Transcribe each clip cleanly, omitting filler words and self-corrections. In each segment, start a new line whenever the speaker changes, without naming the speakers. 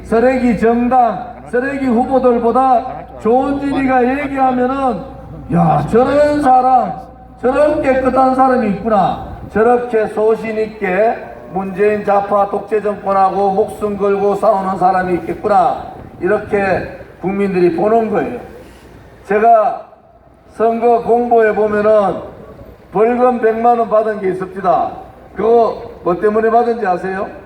쓰레기 정당, 쓰레기 후보들보다 좋은 지리가 얘기하면은 야, 저런 사람, 저런 깨끗한 사람이 있구나, 저렇게 소신있게 문재인 좌파 독재 정권하고 목숨 걸고 싸우는 사람이 있겠구나, 이렇게 국민들이 보는 거예요. 제가 선거 공보에 보면은 벌금 100만원 받은 게 있습니다. 그거 뭐 때문에 받은지 아세요?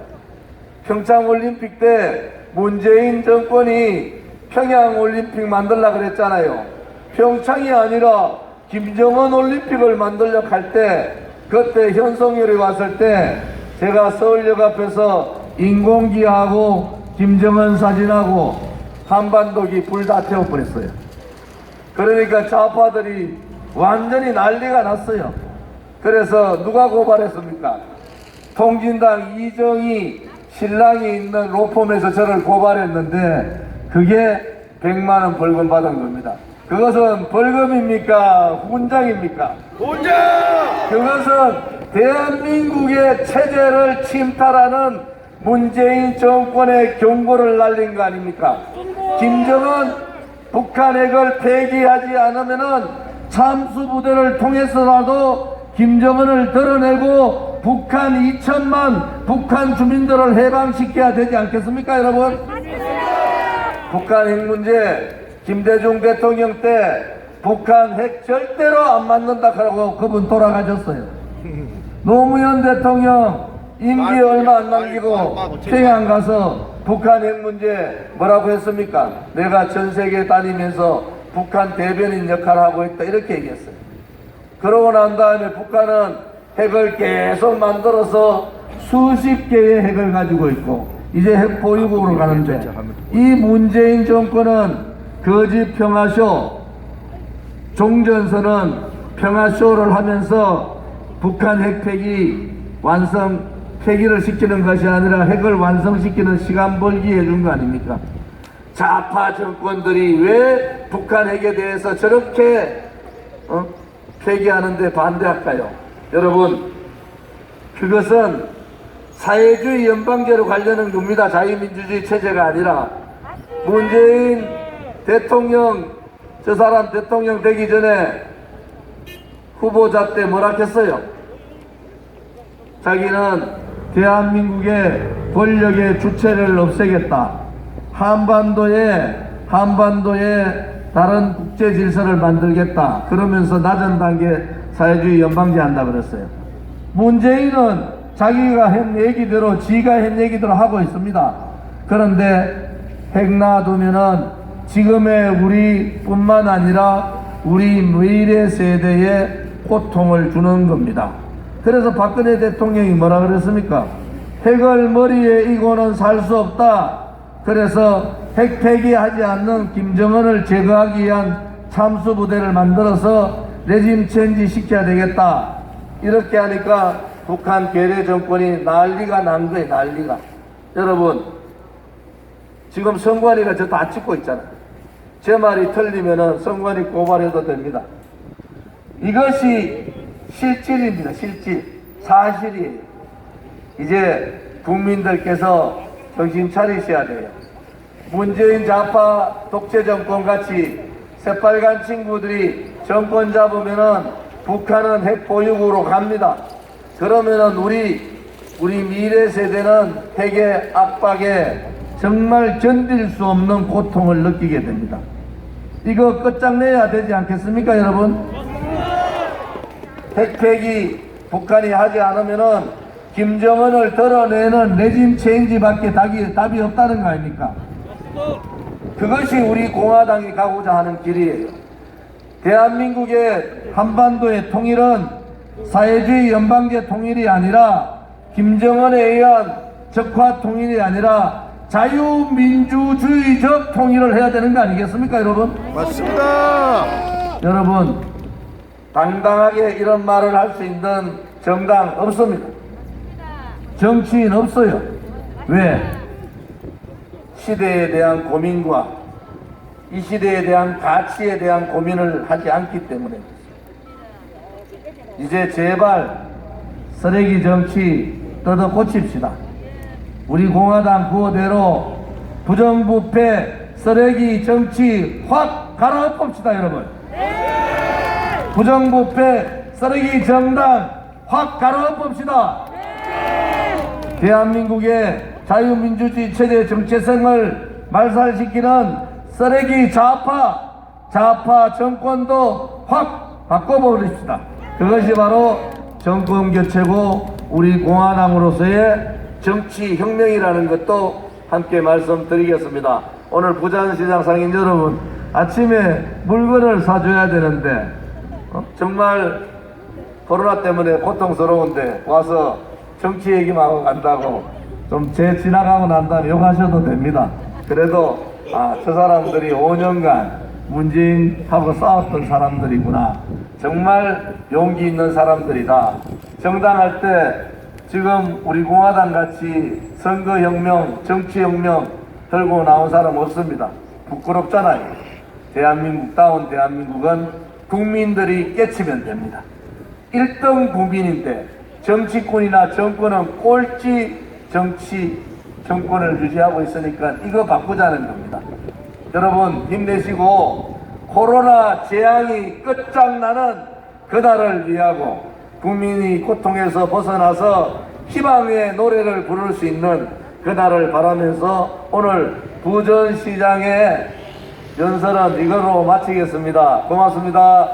평창올림픽 때 문재인 정권이 평양올림픽 만들려고 그랬잖아요. 평창이 아니라 김정은 올림픽을 만들려고 할 때, 그때 현송열이 왔을 때 제가 서울역 앞에서 인공기하고 김정은 사진하고 한반도기 불 다 태워버렸어요. 그러니까 좌파들이 완전히 난리가 났어요. 그래서 누가 고발했습니까? 통진당 이정희 신랑이 있는 로펌에서 저를 고발했는데 그게 100만원 벌금 받은 겁니다. 그것은 벌금입니까? 훈장입니까? 훈장! 그것은 대한민국의 체제를 침탈하는 문재인 정권의 경고를 날린 거 아닙니까? 김정은 북한 핵을 폐기하지 않으면은 참수부대를 통해서라도 김정은을 드러내고 북한 2천만 북한 주민들을 해방시켜야 되지 않겠습니까, 여러분? 북한 핵 문제, 김대중 대통령 때 북한 핵 절대로 안 만든다 하고 그분 돌아가셨어요. 노무현 대통령 임기 얼마 안 남기고 평양 가서 북한 핵 문제 뭐라고 했습니까? 내가 전 세계 다니면서 북한 대변인 역할을 하고 있다, 이렇게 얘기했어요. 그러고 난 다음에 북한은 핵을 계속 만들어서 수십 개의 핵을 가지고 있고 이제 핵 보유국으로 가는데, 이 문재인 정권은 거짓 평화쇼, 종전선언 평화쇼를 하면서 북한 핵 폐기 완성, 폐기를 시키는 것이 아니라 핵을 완성시키는 시간 벌기 해준 거 아닙니까? 좌파 정권들이 왜 북한 핵에 대해서 저렇게 폐기하는데 반대할까요? 여러분, 그것은 사회주의 연방제로 가려는 겁니다. 자유민주주의 체제가 아니라. 문재인 대통령, 저 사람 대통령 되기 전에 후보자 때 뭐라 했어요? 자기는 대한민국의 권력의 주체를 없애겠다, 한반도에 다른 국제 질서를 만들겠다, 그러면서 낮은 단계 사회주의 연방제 한다 그랬어요. 문재인은 자기가 한 얘기대로, 지가 한 얘기대로 하고 있습니다. 그런데 핵 놔두면은 지금의 우리뿐만 아니라 우리 미래 세대에 고통을 주는 겁니다. 그래서 박근혜 대통령이 뭐라 그랬습니까? 핵을 머리에 이고는 살 수 없다. 그래서 핵 폐기하지 않는 김정은을 제거하기 위한 참수부대를 만들어서 레짐 체인지 시켜야 되겠다, 이렇게 하니까 북한 괴뢰 정권이 난리가 난 거예요. 난리가. 여러분, 지금 선관위가 저 다 찍고 있잖아요. 제 말이 틀리면은 선관위 고발해도 됩니다. 이것이 실질입니다. 실질, 사실이에요. 이제 국민들께서 정신 차리셔야 돼요. 문재인 좌파 독재 정권 같이 새빨간 친구들이 정권 잡으면은 북한은 핵 보유국으로 갑니다. 그러면은 우리 미래 세대는 핵의 압박에 정말 견딜 수 없는 고통을 느끼게 됩니다. 이거 끝장내야 되지 않겠습니까, 여러분? 핵 폐기 북한이 하지 않으면은 김정은을 드러내는 레짐 체인지밖에 답이 없다는 거 아닙니까? 그것이 우리 공화당이 가고자 하는 길이에요. 대한민국의 한반도의 통일은 사회주의 연방제 통일이 아니라, 김정은에 의한 적화 통일이 아니라 자유민주주의적 통일을 해야 되는 거 아니겠습니까, 여러분?
맞습니다.
여러분, 당당하게 이런 말을 할 수 있는 정당 없습니다. 정치인 없어요. 왜? 시대에 대한 고민과 이 시대에 대한 가치에 대한 고민을 하지 않기 때문에. 이제 제발 쓰레기 정치 뜯어 고칩시다. 우리 공화당 그거대로 부정부패, 쓰레기 정치 확 갈아엎읍시다, 여러분. 부정부패, 쓰레기 정당 확 갈아엎읍시다. 대한민국의 자유민주주의 체제 정체성을 말살시키는 쓰레기 좌파 정권도 확 바꿔버립시다. 그것이 바로 정권 교체고 우리 공화당으로서의 정치 혁명이라는 것도 함께 말씀드리겠습니다. 오늘 부산시장 상인 여러분, 아침에 물건을 사줘야 되는데 정말 코로나 때문에 고통스러운데 와서 정치 얘기만 하고 간다고 좀 지나가고 난 다음에 욕하셔도 됩니다. 그래도 저 사람들이 5년간 문재인하고 싸웠던 사람들이구나, 정말 용기 있는 사람들이다. 정당할 때 지금 우리 공화당 같이 선거혁명, 정치혁명 들고 나온 사람 없습니다. 부끄럽잖아요. 대한민국다운 대한민국은 국민들이 깨치면 됩니다. 1등 국민인데 정치권이나 정권은 꼴찌 정권을 유지하고 있으니까 이거 바꾸자는 겁니다. 여러분 힘내시고 코로나 재앙이 끝장나는 그날을 위하고 국민이 고통에서 벗어나서 희망의 노래를 부를 수 있는 그날을 바라면서 오늘 부전시장의 연설은 이걸로 마치겠습니다. 고맙습니다.